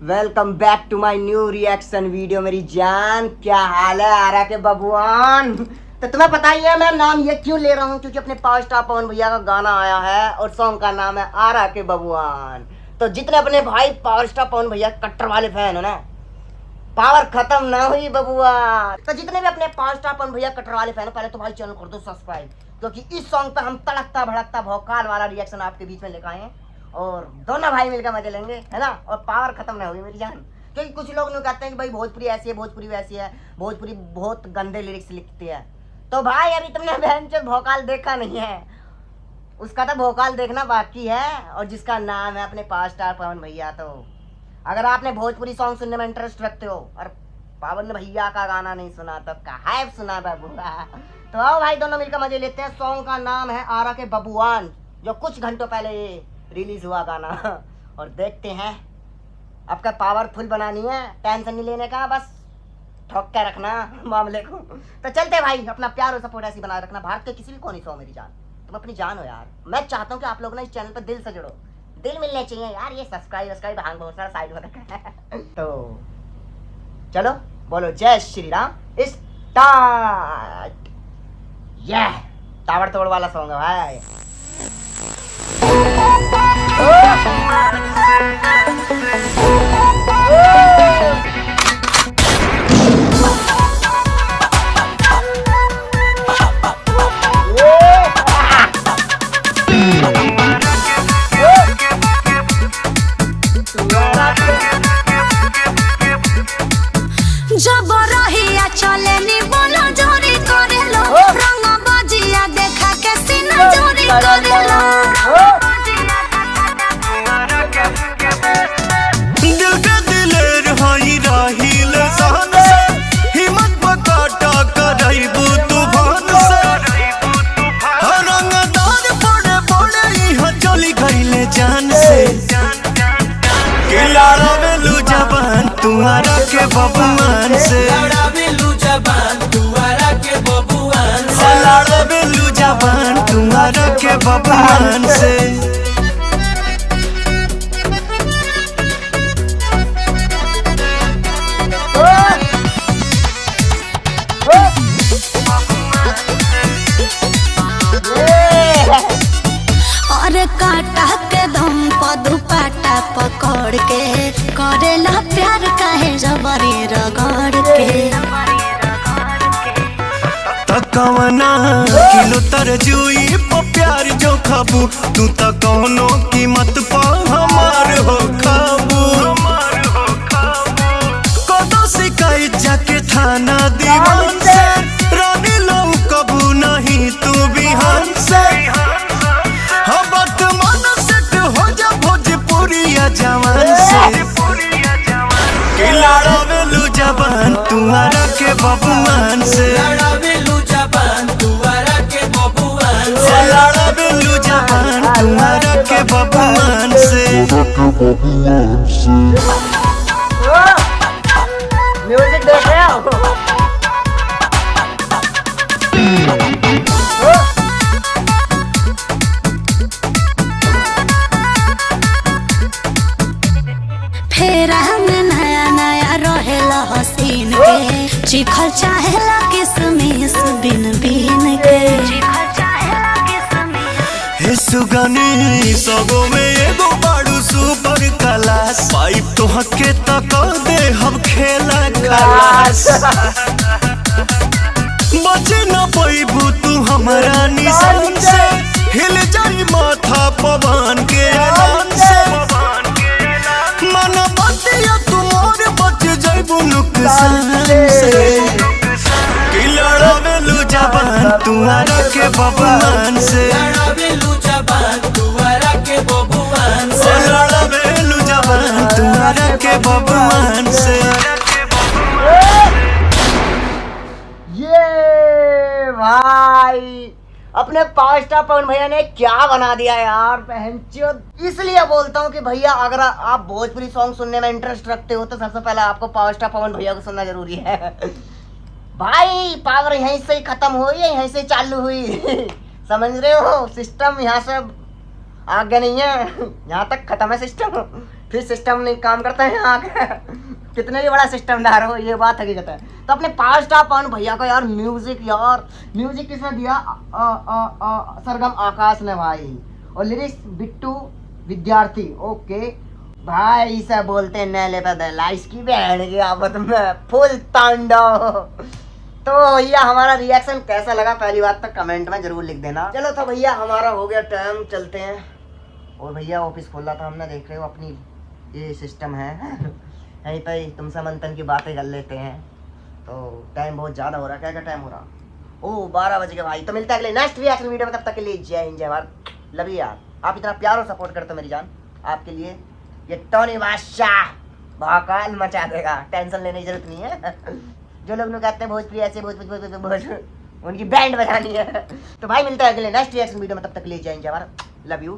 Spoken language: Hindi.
Welcome back to my new reaction video. मेरी जान क्या हाल है आरा के बबुआन। तो तुम्हें पता ही है मैं नाम ये क्यों ले रहा हूँ, क्योंकि अपने पावर स्टार पवन भैया का गाना आया है और सॉन्ग का नाम है आरा के बबुआन। तो जितने अपने भाई पावर स्टार पवन भैया कट्टर वाले फैन हो ना, पावर खत्म ना हुई बबुआ। तो जितने भी अपने पावर स्टार पवन भैया कट्टर वाले फैन हो, पहले तो भाई चैनल कर दो सब्सक्राइब, क्योंकि इस सॉन्ग पे हम तड़कता भड़कता भौकाल वाला रिएक्शन आपके बीच में लेकर आए हैं और दोनों भाई मिलकर मजे लेंगे, है ना। और पावर खत्म ना होगी मेरी जान, क्योंकि कुछ लोग नहीं कहते हैं कि भाई भोजपुरी ऐसी है, भोजपुरी वैसी है, भोजपुरी बहुत गंदे लिरिक्स लिखती है। तो भाई अभी तुमने बहन चोद भौकाल देखा नहीं है, उसका तो भौकाल देखना बाकी है। और जिसका नाम है अपने पावर स्टार पवन भैया। तो अगर आपने भोजपुरी सॉन्ग सुनने में इंटरेस्ट रखते हो और पवन भैया का गाना नहीं सुना तो कहाँ सुना बबुआ। तो आओ भाई दोनों मिलकर मजे लेते हैं। सॉन्ग का नाम है आरा के बबुआन, जो कुछ घंटों पहले रिलीज हुआ गाना। और देखते हैं, आपका पावरफुल बनानी है, टेंशन नहीं लेने का, बस ठोक के रखना मामले को। तो चलते भाई, अपना प्यार और सपोर्ट ऐसी बनाए रखना। भारत के किसी भी कोने से हो मेरी जान, तुम अपनी जान हो यार। मैं चाहता हूँ कि आप लोग ना इस चैनल पर दिल से जुड़ो, दिल मिलने चाहिए यार। ये सब्सक्राइब भांग बहुत सारा साइड में रखा है। तो चलो बोलो जय श्री राम, स्टार्ट। यह ताबड़तोड़ वाला सॉन्ग है भाई। जब रहिया चले नी बोलो जोरी करेलो, रंग बजिया देखा के सीना जोरी करेलो। दिल के दिलेर हई राहिल सहन से, हिम्मत बकाटा करैबू तूफान से। रंगदार बड़े बड़े इहाँ चली गईले जान से। लड़ावेलू जबान तुम्हारा के बबुआन से, लड़ावेलू जबान तुम्हारा के बबुआन से, लड़ावेलू जबान तुम्हारा के बबुआन से। और काटा के दम पर दुपट्टा पकड़ के करेला प्यार काहे जबरी रगड़ के। तकवना किलो तरजुई पर प्यार जो खाबू, तू त कौनो कीमत पर हमार हो खाबू। कदो शिकायत जाके थाना दीवान से, रानी लो कबू नहीं तू बिहान से। भोजपुरिया जवान से, लड़ावेलू जबान तुम्हारा के बबुआन से, लड़ावेलू जबान तुम्हारा के बबुआन से, लड़ावेलू जबान तुम्हारा के बबुआन से। म्यूजिक देख रहे हो? फेरा में नया नया रहेला हसीन के, चिखल चाहेला किसमिस बिन बिन के। हे सुगनी सबो में एगो बाड़ू सुपर क्लास, पाइप तो हके तक दे हम खेला खलास। बचे न पैबू तू हमारा निशान से, हिल जाई माथा पवन के ऐलान से। मन बतिया तुमोर बच जाइबू नुकसान से, लड़ावेलू जबान तुम्हारा के बबुआन से, लड़ावेलू जबान तुम्हारा के बबुआन से, लड़ावेलू जबान तुम्हारा के बबुआन से। ये भाई अपने पावर स्टार पवन भैया ने क्या बना दिया यार बहनचोद। इसलिए बोलता हूँ कि भैया अगर आप भोजपुरी सॉन्ग सुनने में इंटरेस्ट रखते हो तो सबसे पहले आपको पावर स्टार पवन भैया को सुनना जरूरी है। भाई पावर यहीं से ही खत्म हुई है, यहीं से चालू हुई। समझ रहे हो, सिस्टम यहाँ से आगे नहीं है, यहाँ तक खत्म है सिस्टम। फिर सिस्टम नहीं काम करता है यहाँ का। कितने भी बड़ा सिस्टमदार हो, ये बात हकीकत है। तो अपने पावर स्टार पवन भैया का यार म्यूजिक किसने दिया? सरगम आकाश ने भाई, और लिरिक्स बिट्टू विद्यार्थी। ओके भाई, इसे बोलते हैं नैले पे दला, इसकी बहन की आफत में फुल तांडव। तो भैया हमारा रिएक्शन कैसा लगा पहली बात तो कमेंट में जरूर लिख देना। चलो तो भैया हमारा हो गया टाइम, चलते हैं। और भैया ऑफिस खोला था हमने, देख रहे हो अपनी ये सिस्टम है यहीं पे तुमसे मंथन की बातें कर लेते हैं। तो टाइम बहुत ज़्यादा हो रहा है, क्या क्या टाइम हो रहा? ओह 12 बज गए भाई। तो मिलता है अगले नेक्स्ट रिएक्शन वीडियो में, तब तक के लिए जय हिंद जय भारत। लव यू यार, आप इतना प्यार और सपोर्ट करते हो मेरी जान, आपके लिए ये टोनी बादशाह भौकाल मचा देगा, टेंशन लेने की जरूरत नहीं है। जो लोग कहते हैं भोजपुरी ऐसे भोजपुरी उनकी बैंड बजानी है। तो भाई मिलता है अगले नेक्स्ट रिएक्शन वीडियो में, तब तक के लिए जय हिंद जय भारत। Love you.